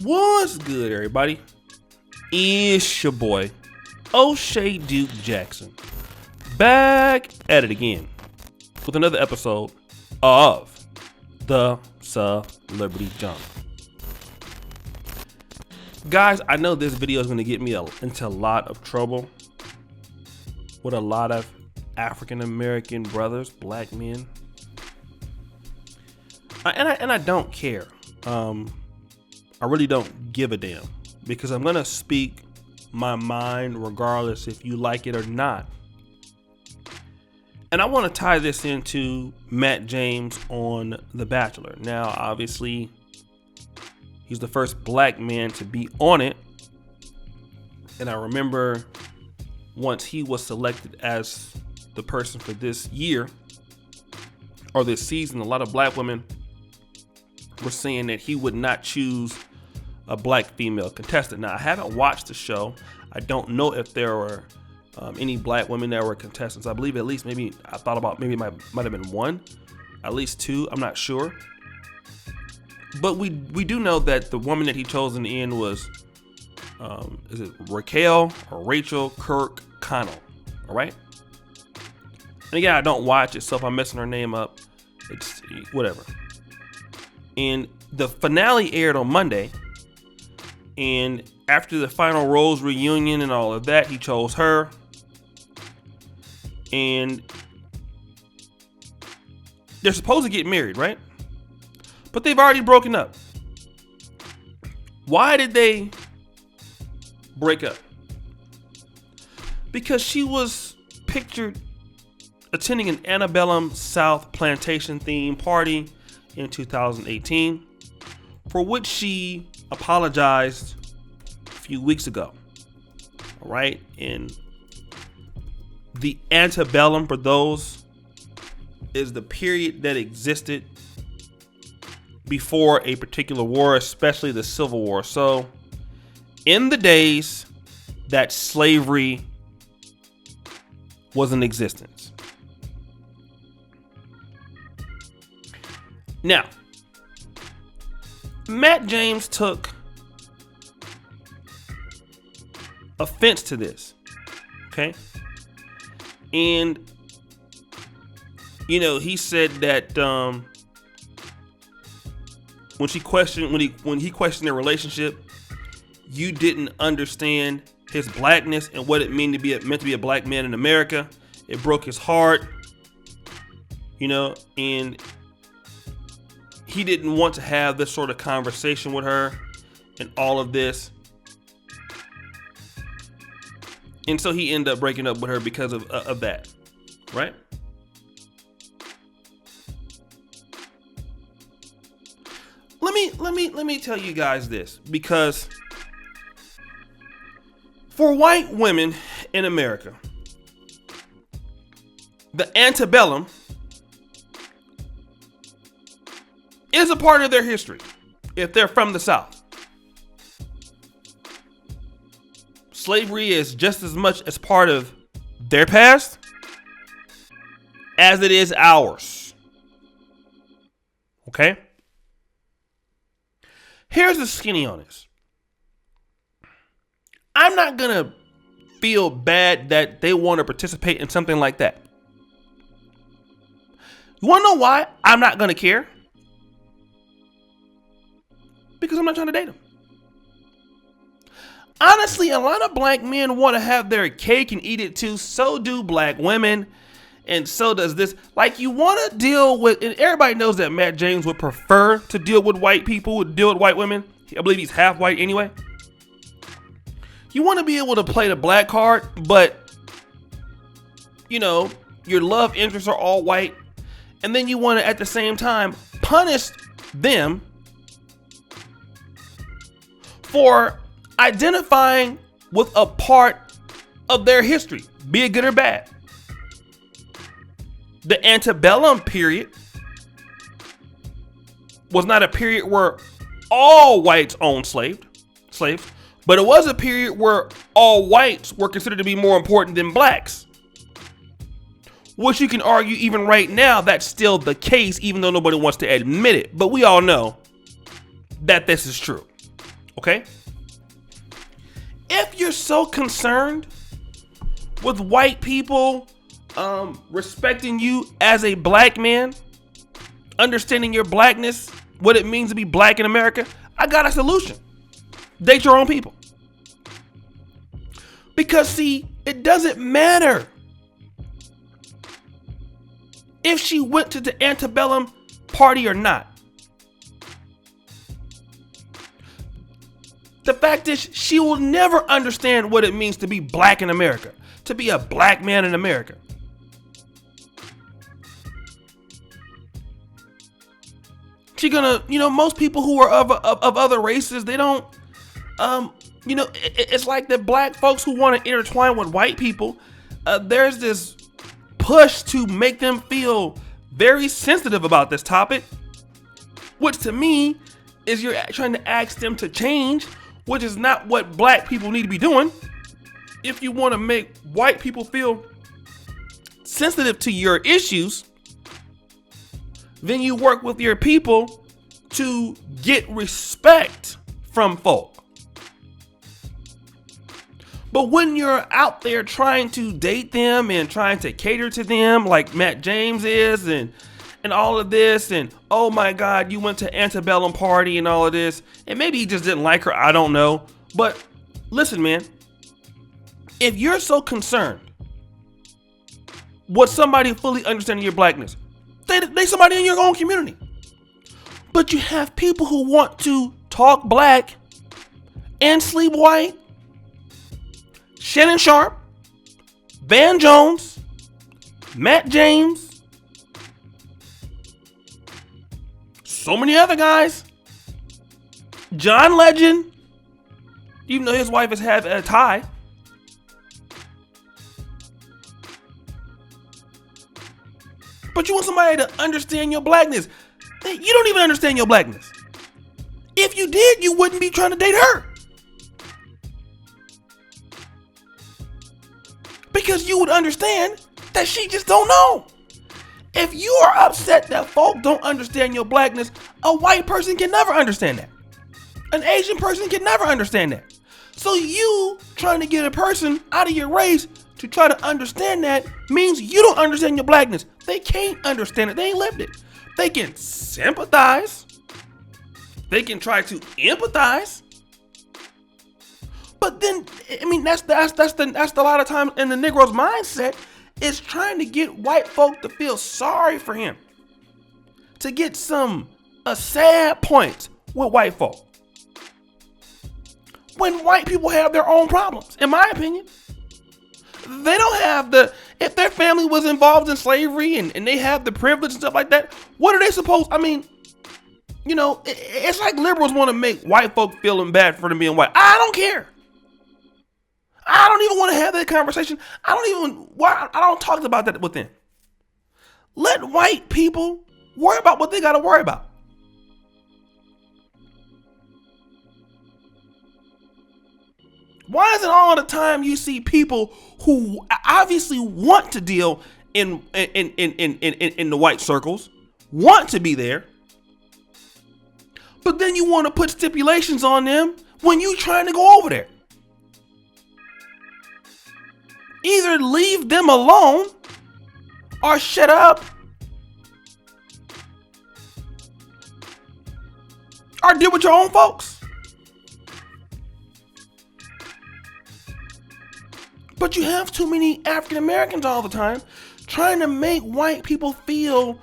What's good, everybody? It's your boy, O'Shea Duke Jackson, back at it again with another episode of the Celebrity Jump. Guys, I know this video is going to get me into a lot of trouble with a lot of African American brothers, black men, and I don't care. I really don't give a damn because I'm gonna speak my mind regardless if you like it or not. And I want to tie this into Matt James on The Bachelor. Now, obviously, he's the first black man to be on it. And I remember once he was selected as the person for this year or this season, a lot of black women were saying that he would not choose a black female contestant. Now, I haven't watched the show. I don't know if there were any black women that were contestants. I believe at least maybe I thought about maybe might have been one, at least two. I'm not sure. But we do know that the woman that he chose in the end was, is it Raquel or Rachel Kirk Connell? All right. And again, I don't watch it, so if I'm messing her name up, it's whatever. And the finale aired on Monday. And after the final Rose reunion and all of that, he chose her. And they're supposed to get married, right? But they've already broken up. Why did they break up? Because she was pictured attending an Antebellum South plantation themed party in 2018, for which she apologized a few weeks ago. All right. And the antebellum, for those, is the period that existed before a particular war, especially the Civil War. So in the days that slavery was in existence. Now, Matt James took offense to this, okay? And, he said that when he questioned their relationship, you didn't understand his blackness and what it meant to be a black man in America. It broke his heart, and he didn't want to have this sort of conversation with her and all of this. And so he ended up breaking up with her because of that, right? Let me tell you guys this, because for white women in America, the antebellum is a part of their history if they're from the South. Slavery is just as much as part of their past as it is ours. Okay? Here's the skinny on this. I'm not going to feel bad that they want to participate in something like that. You want to know why I'm not going to care? Because I'm not trying to date them. Honestly, a lot of black men want to have their cake and eat it too. So do black women. And so does this. Like, you want to deal with, and everybody knows that Matt James would prefer to deal with white people, would deal with white women. I believe he's half white anyway. You want to be able to play the black card, but, your love interests are all white. And then you want to, at the same time, punish them for identifying with a part of their history, be it good or bad. The antebellum period was not a period where all whites owned slaves, but it was a period where all whites were considered to be more important than blacks. Which you can argue even right now that's still the case, even though nobody wants to admit it. But we all know that this is true. Okay? If you're so concerned with white people respecting you as a black man, understanding your blackness, what it means to be black in America, I got a solution. Date your own people. Because see, it doesn't matter if she went to the antebellum party or not. The fact is, she will never understand what it means to be black in America, to be a black man in America. She gonna, most people who are of other races, they don't, it's like the black folks who want to intertwine with white people. There's this push to make them feel very sensitive about this topic, which to me is you're trying to ask them to change, which is not what black people need to be doing. If you want to make white people feel sensitive to your issues, then you work with your people to get respect from folk. But when you're out there trying to date them and trying to cater to them like Matt James is and all of this, and oh my God, you went to antebellum party and all of this, and maybe he just didn't like her, I don't know. But listen, man, if you're so concerned with somebody fully understanding your blackness, they somebody in your own community. But you have people who want to talk black and sleep white. Shannon Sharpe, Van Jones, Matt James, so many other guys. John Legend, even though his wife has had a tie. But you want somebody to understand your blackness. You don't even understand your blackness. If you did, you wouldn't be trying to date her. Because you would understand that she just don't know. If you are upset that folk don't understand your blackness, a white person can never understand that. An Asian person can never understand that. So you trying to get a person out of your race to try to understand that means you don't understand your blackness. They can't understand it. They ain't lived it. They can sympathize. They can try to empathize. But then, I mean, that's a lot of times in the Negro's mindset is trying to get white folk to feel sorry for him, to get some sad points with white folk, when white people have their own problems. In my opinion, they don't have if their family was involved in slavery and they have the privilege and stuff like that, what are they supposed? I mean, it's like liberals want to make white folk feeling bad for them being white. I don't care. I don't even want to have that conversation. I don't talk about that with them. Let white people worry about what they got to worry about. Why is it all the time you see people who obviously want to deal in the white circles, want to be there, but then you want to put stipulations on them when you trying to go over there? Either leave them alone or shut up or deal with your own folks. But you have too many African Americans all the time trying to make white people feel,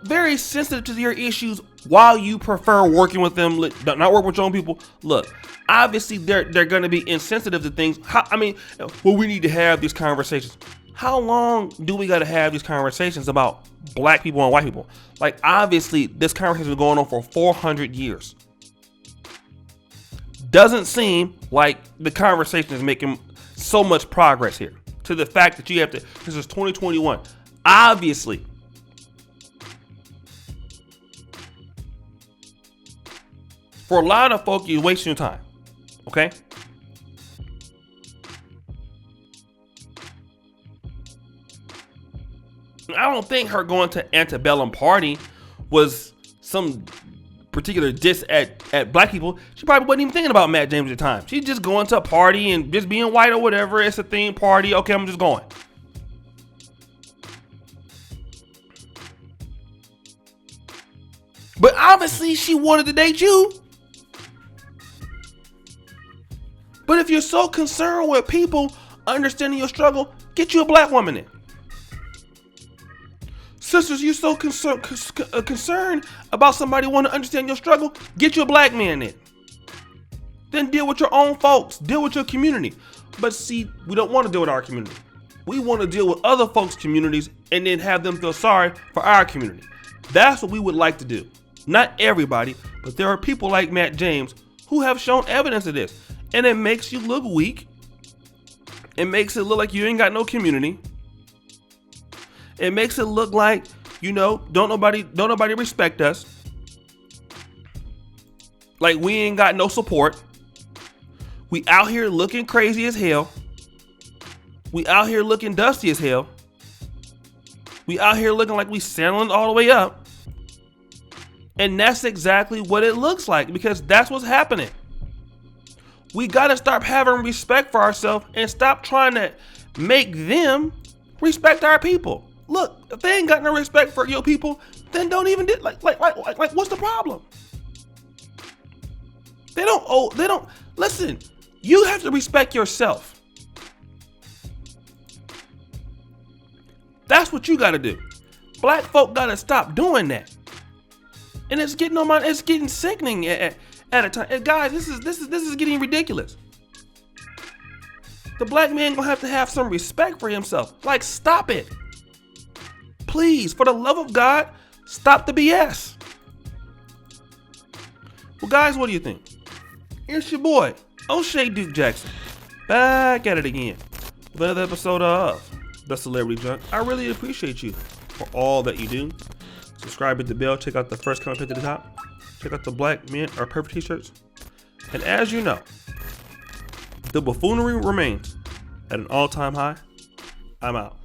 very sensitive to your issues while you prefer working with them, not work with your own people. Look, obviously they're going to be insensitive to things. We need to have these conversations. How long do we got to have these conversations about black people and white people? Like, obviously this conversation has been going on for 400 years. Doesn't seem like the conversation is making so much progress here, to the fact that you have to, this is 2021. Obviously, for a lot of folk, you're wasting your time. Okay? I don't think her going to antebellum party was some particular diss at black people, she probably wasn't even thinking about Matt James at the time. She's just going to a party and just being white or whatever. It's a theme party. Okay, I'm just going. But obviously she wanted to date you. But if you're so concerned with people understanding your struggle, get you a black woman in. Sisters, you're so concerned about somebody wanting to understand your struggle, get you a black man in. Then deal with your own folks, deal with your community. But see, we don't want to deal with our community. We want to deal with other folks' communities and then have them feel sorry for our community. That's what we would like to do. Not everybody, but there are people like Matt James who have shown evidence of this. And it makes you look weak. It makes it look like you ain't got no community. It makes it look like, don't nobody respect us. Like we ain't got no support. We out here looking crazy as hell. We out here looking dusty as hell. We out here looking like we sailing all the way up. And that's exactly what it looks like, because that's what's happening. We got to start having respect for ourselves and stop trying to make them respect our people. Look, if they ain't got no respect for your people, then don't even do like what's the problem? They don't listen. You have to respect yourself. That's what you got to do. Black folk got to stop doing that. And it's getting on my, it's getting sickening at a time. And guys, this is getting ridiculous. The black man gonna have to have some respect for himself. Like, stop it. Please, for the love of God, stop the BS. Well, guys, what do you think? It's your boy, O'Shea Duke Jackson, back at it again with another episode of The Celebrity Junk. I really appreciate you for all that you do. Subscribe, hit the bell, check out the first comment at the top. Check out the Black Men Are Perfect t-shirts. And as you know, the buffoonery remains at an all-time high. I'm out.